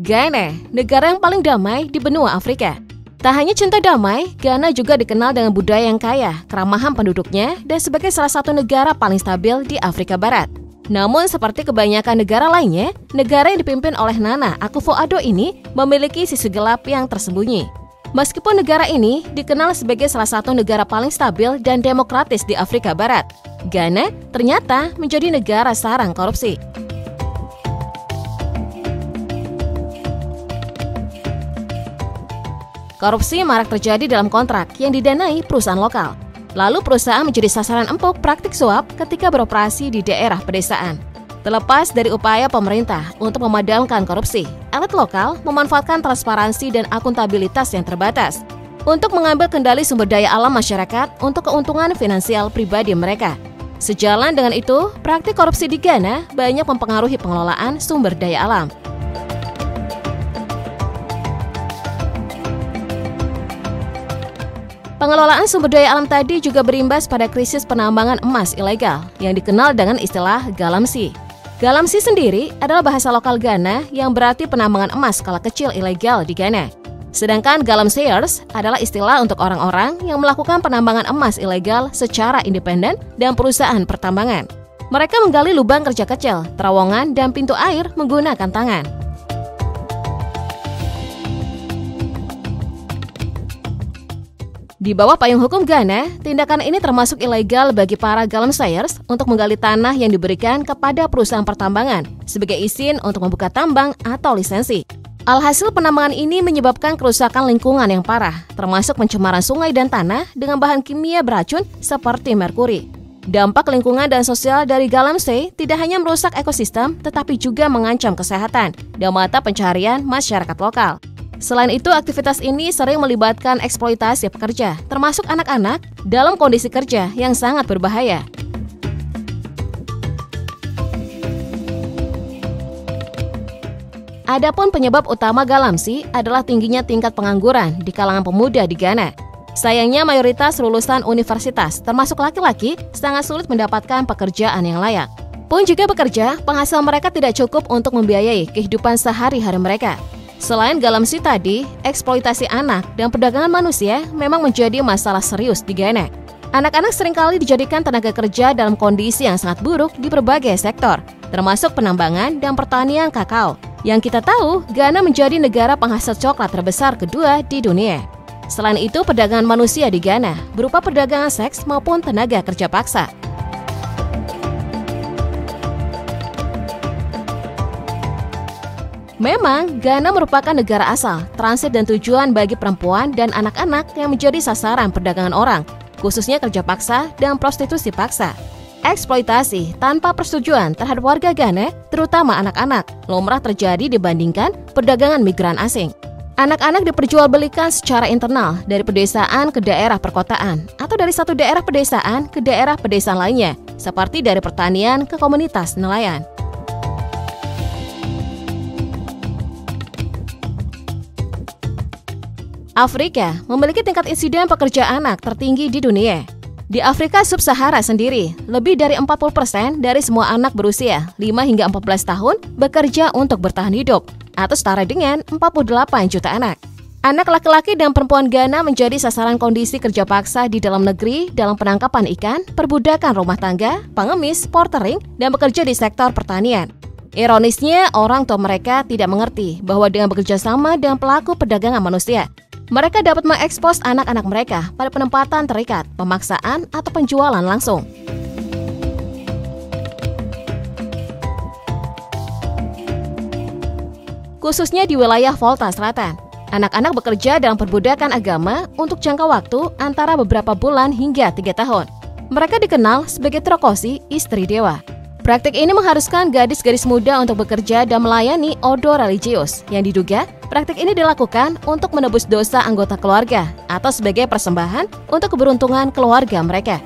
Ghana, negara yang paling damai di benua Afrika. Tak hanya cinta damai, Ghana juga dikenal dengan budaya yang kaya, keramahan penduduknya, dan sebagai salah satu negara paling stabil di Afrika Barat. Namun seperti kebanyakan negara lainnya, negara yang dipimpin oleh Nana Akufo-Addo ini memiliki sisi gelap yang tersembunyi. Meskipun negara ini dikenal sebagai salah satu negara paling stabil dan demokratis di Afrika Barat, Ghana ternyata menjadi negara sarang korupsi. Korupsi marak terjadi dalam kontrak yang didanai perusahaan lokal. Lalu perusahaan menjadi sasaran empuk praktik suap ketika beroperasi di daerah pedesaan. Terlepas dari upaya pemerintah untuk memadamkan korupsi, elit lokal memanfaatkan transparansi dan akuntabilitas yang terbatas untuk mengambil kendali sumber daya alam masyarakat untuk keuntungan finansial pribadi mereka. Sejalan dengan itu, praktik korupsi di Ghana banyak mempengaruhi pengelolaan sumber daya alam. Pengelolaan sumber daya alam tadi juga berimbas pada krisis penambangan emas ilegal yang dikenal dengan istilah galamsey. Galamsey sendiri adalah bahasa lokal Ghana yang berarti penambangan emas skala kecil ilegal di Ghana. Sedangkan galamseyers adalah istilah untuk orang-orang yang melakukan penambangan emas ilegal secara independen dan perusahaan pertambangan. Mereka menggali lubang kerja kecil, terowongan, dan pintu air menggunakan tangan. Di bawah payung hukum Ghana, tindakan ini termasuk ilegal bagi para galamseyers untuk menggali tanah yang diberikan kepada perusahaan pertambangan sebagai izin untuk membuka tambang atau lisensi. Alhasil penambangan ini menyebabkan kerusakan lingkungan yang parah, termasuk pencemaran sungai dan tanah dengan bahan kimia beracun seperti merkuri. Dampak lingkungan dan sosial dari galamsey tidak hanya merusak ekosistem, tetapi juga mengancam kesehatan dan mata pencaharian masyarakat lokal. Selain itu, aktivitas ini sering melibatkan eksploitasi pekerja, termasuk anak-anak, dalam kondisi kerja yang sangat berbahaya. Adapun penyebab utama galamsey adalah tingginya tingkat pengangguran di kalangan pemuda di Ghana. Sayangnya mayoritas lulusan universitas, termasuk laki-laki, sangat sulit mendapatkan pekerjaan yang layak. Pun jika bekerja, penghasilan mereka tidak cukup untuk membiayai kehidupan sehari-hari mereka. Selain galamsey tadi, eksploitasi anak dan perdagangan manusia memang menjadi masalah serius di Ghana. Anak-anak seringkali dijadikan tenaga kerja dalam kondisi yang sangat buruk di berbagai sektor, termasuk penambangan dan pertanian kakao. Yang kita tahu, Ghana menjadi negara penghasil coklat terbesar kedua di dunia. Selain itu, perdagangan manusia di Ghana berupa perdagangan seks maupun tenaga kerja paksa. Memang, Ghana merupakan negara asal, transit dan tujuan bagi perempuan dan anak-anak yang menjadi sasaran perdagangan orang, khususnya kerja paksa dan prostitusi paksa. Eksploitasi tanpa persetujuan terhadap warga Ghana, terutama anak-anak, lumrah terjadi dibandingkan perdagangan migran asing. Anak-anak diperjualbelikan secara internal dari pedesaan ke daerah perkotaan, atau dari satu daerah pedesaan ke daerah pedesaan lainnya, seperti dari pertanian ke komunitas nelayan. Afrika memiliki tingkat insiden pekerja anak tertinggi di dunia. Di Afrika Sub-Sahara sendiri, lebih dari 40% dari semua anak berusia 5 hingga 14 tahun bekerja untuk bertahan hidup, atau setara dengan 48 juta anak. Anak laki-laki dan perempuan Ghana menjadi sasaran kondisi kerja paksa di dalam negeri dalam penangkapan ikan, perbudakan rumah tangga, pengemis, portering, dan bekerja di sektor pertanian. Ironisnya, orang tua mereka tidak mengerti bahwa dengan bekerja sama dengan pelaku perdagangan manusia, mereka dapat mengekspos anak-anak mereka pada penempatan terikat, pemaksaan, atau penjualan langsung. Khususnya di wilayah Volta Selatan, anak-anak bekerja dalam perbudakan agama untuk jangka waktu antara beberapa bulan hingga 3 tahun. Mereka dikenal sebagai trokosi, istri dewa. Praktik ini mengharuskan gadis-gadis muda untuk bekerja dan melayani odo religius yang diduga praktik ini dilakukan untuk menebus dosa anggota keluarga atau sebagai persembahan untuk keberuntungan keluarga mereka.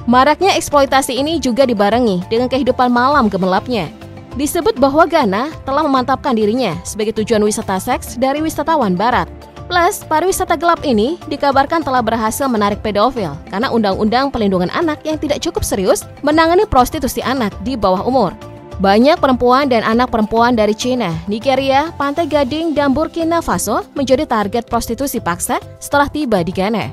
Maraknya eksploitasi ini juga dibarengi dengan kehidupan malam gemerlapnya. Disebut bahwa Ghana telah memantapkan dirinya sebagai tujuan wisata seks dari wisatawan barat. Plus, pariwisata gelap ini dikabarkan telah berhasil menarik pedofil karena Undang-Undang Perlindungan Anak yang tidak cukup serius menangani prostitusi anak di bawah umur. Banyak perempuan dan anak perempuan dari China, Nigeria, Pantai Gading, dan Burkina Faso menjadi target prostitusi paksa setelah tiba di Ghana.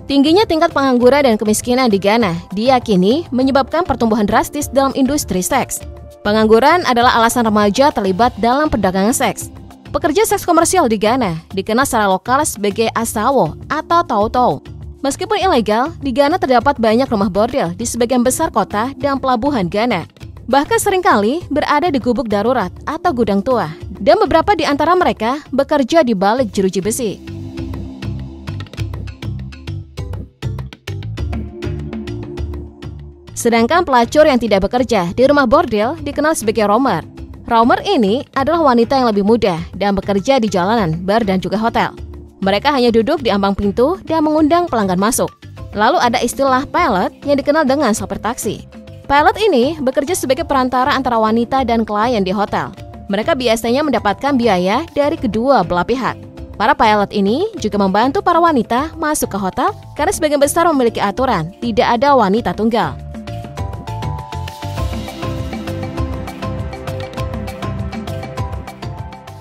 Tingginya tingkat pengangguran dan kemiskinan di Ghana diyakini menyebabkan pertumbuhan drastis dalam industri seks. Pengangguran adalah alasan remaja terlibat dalam perdagangan seks. Pekerja seks komersial di Ghana dikenal secara lokal sebagai asawo atau tau-tau. Meskipun ilegal, di Ghana terdapat banyak rumah bordel di sebagian besar kota dan pelabuhan Ghana. Bahkan seringkali berada di gubuk darurat atau gudang tua, dan beberapa di antara mereka bekerja di balik jeruji besi. Sedangkan pelacur yang tidak bekerja di rumah bordel dikenal sebagai roamer. Roamer ini adalah wanita yang lebih muda dan bekerja di jalanan, bar, dan juga hotel. Mereka hanya duduk di ambang pintu dan mengundang pelanggan masuk. Lalu ada istilah pilot yang dikenal dengan sopir taksi. Pilot ini bekerja sebagai perantara antara wanita dan klien di hotel. Mereka biasanya mendapatkan biaya dari kedua belah pihak. Para pilot ini juga membantu para wanita masuk ke hotel karena sebagian besar memiliki aturan tidak ada wanita tunggal.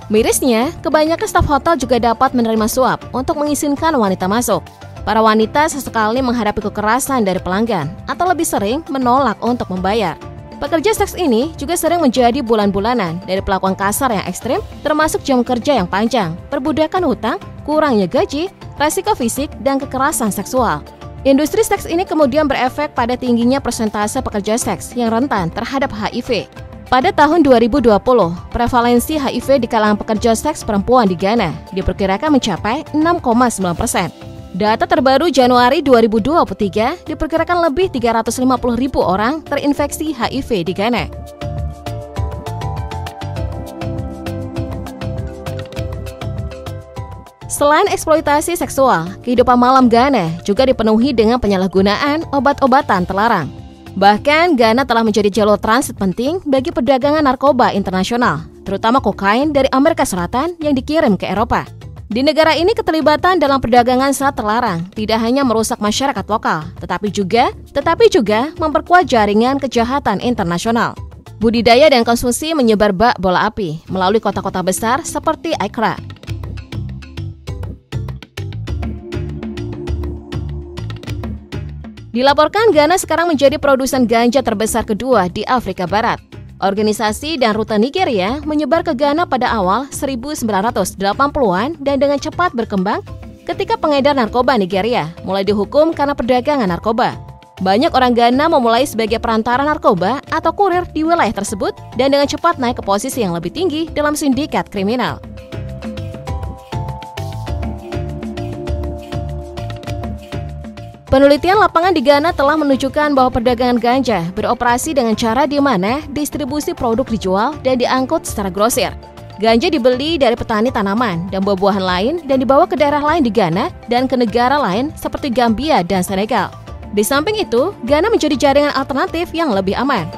Mirisnya, kebanyakan staf hotel juga dapat menerima suap untuk mengizinkan wanita masuk. Para wanita sesekali menghadapi kekerasan dari pelanggan atau lebih sering menolak untuk membayar. Pekerja seks ini juga sering menjadi bulan-bulanan dari perlakuan kasar yang ekstrim, termasuk jam kerja yang panjang, perbudakan hutang, kurangnya gaji, resiko fisik, dan kekerasan seksual. Industri seks ini kemudian berefek pada tingginya persentase pekerja seks yang rentan terhadap HIV. Pada tahun 2020, prevalensi HIV di kalangan pekerja seks perempuan di Ghana diperkirakan mencapai 6,9%. Data terbaru Januari 2023 diperkirakan lebih 350.000 orang terinfeksi HIV di Ghana. Selain eksploitasi seksual, kehidupan malam Ghana juga dipenuhi dengan penyalahgunaan obat-obatan terlarang. Bahkan, Ghana telah menjadi jalur transit penting bagi perdagangan narkoba internasional, terutama kokain dari Amerika Selatan yang dikirim ke Eropa. Di negara ini, keterlibatan dalam perdagangan sangat terlarang tidak hanya merusak masyarakat lokal, tetapi juga memperkuat jaringan kejahatan internasional. Budidaya dan konsumsi menyebar bak bola api melalui kota-kota besar seperti Accra. Dilaporkan Ghana sekarang menjadi produsen ganja terbesar kedua di Afrika Barat. Organisasi dan rute Nigeria menyebar ke Ghana pada awal 1980-an dan dengan cepat berkembang ketika pengedar narkoba Nigeria mulai dihukum karena perdagangan narkoba. Banyak orang Ghana memulai sebagai perantara narkoba atau kurir di wilayah tersebut dan dengan cepat naik ke posisi yang lebih tinggi dalam sindikat kriminal. Penelitian lapangan di Ghana telah menunjukkan bahwa perdagangan ganja beroperasi dengan cara di mana distribusi produk dijual dan diangkut secara grosir. Ganja dibeli dari petani tanaman dan buah-buahan lain dan dibawa ke daerah lain di Ghana dan ke negara lain seperti Gambia dan Senegal. Di samping itu, Ghana menjadi jaringan alternatif yang lebih aman.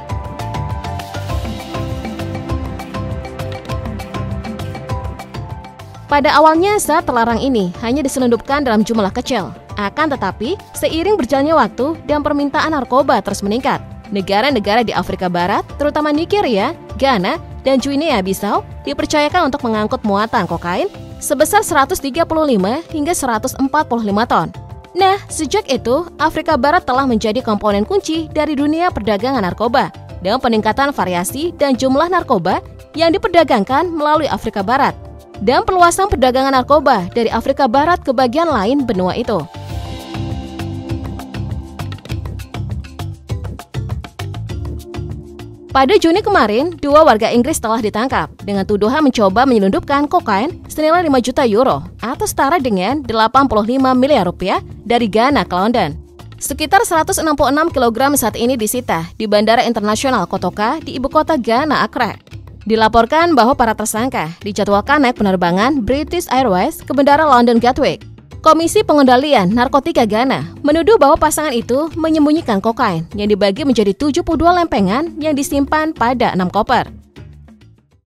Pada awalnya, zat terlarang ini hanya diselundupkan dalam jumlah kecil. Akan tetapi, seiring berjalannya waktu dan permintaan narkoba terus meningkat, negara-negara di Afrika Barat, terutama Nigeria, Ghana, dan Guinea-Bissau, dipercayakan untuk mengangkut muatan kokain sebesar 135 hingga 145 ton. Nah, sejak itu, Afrika Barat telah menjadi komponen kunci dari dunia perdagangan narkoba, dengan peningkatan variasi dan jumlah narkoba yang diperdagangkan melalui Afrika Barat, dan perluasan perdagangan narkoba dari Afrika Barat ke bagian lain benua itu. Pada Juni kemarin, 2 warga Inggris telah ditangkap dengan tuduhan mencoba menyelundupkan kokain senilai 5 juta euro atau setara dengan 85 miliar rupiah dari Ghana ke London. Sekitar 166 kg saat ini disita di Bandara Internasional Kotoka di ibu kota Ghana, Accra. Dilaporkan bahwa para tersangka dijadwalkan naik penerbangan British Airways ke Bandara London Gatwick. Komisi Pengendalian Narkotika Ghana menuduh bahwa pasangan itu menyembunyikan kokain yang dibagi menjadi 72 lempengan yang disimpan pada 6 koper.